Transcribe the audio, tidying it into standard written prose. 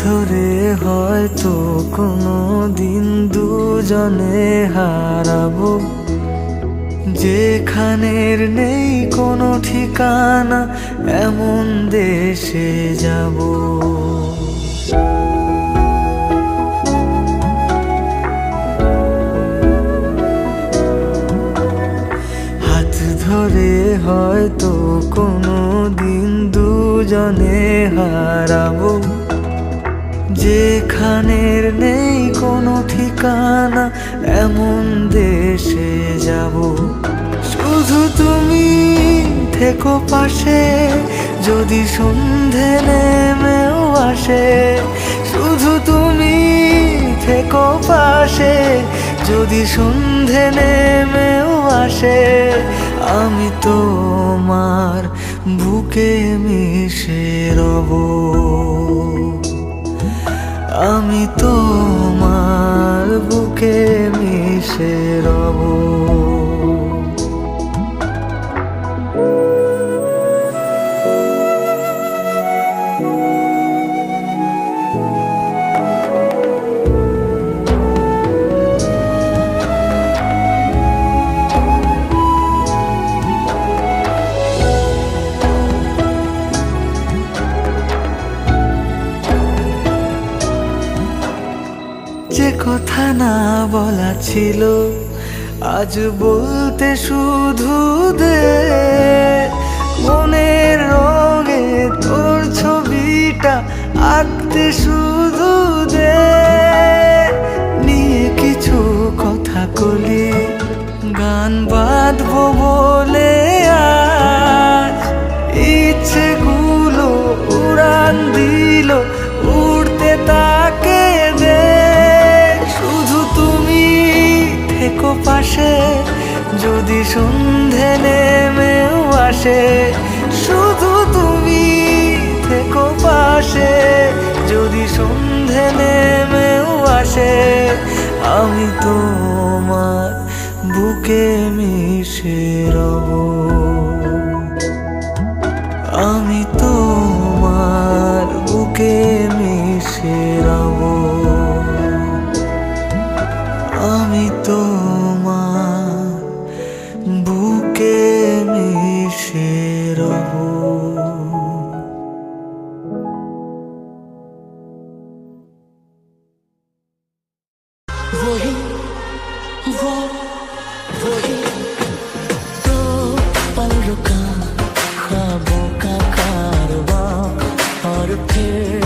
ধরে হয়তো কোনো দিন দুজনে হারাবো, যেখানের নেই কোনো ঠিকানা এমন দেশে যাব। হাত ধরে হয়তো কোনো দিন দুজনে হারাবো, যেখানের নেই কোনো ঠিকানা এমন দেশে যাব। শুধু তুমি থেকো পাশে যদি সন্ধে নেমেও আসে, শুধু তুমি থেকো পাশে যদি সন্ধে নেমেও আসে। আমি তোমার বুকে মিশে রব, আমি তোমার বুকে মিশে রব। যে কথা না বলা ছিল আজ বলতে শুধু দে, মনের রঙে তোর ছবিটা আঁকতে শুধু দে। নিয়ে কিছু কথা কলি গান বাঁধবো বলে আজ, ইচ্ছেগুলো উড়ান দিল উড়তে তাকে দে। থেকো পাশে যদি সন্ধে নেমেও আসে, শুধু তুমি থেকো পাশে যদি সন্ধে নেমেও আসে। আমি তোমার বুকে মিশে রব, আমি তোমার বুকে মিশে রব, আমি তোমার বুকে মিশে রব। वही तो पल रुका ख्वाबों का कारवां और फिर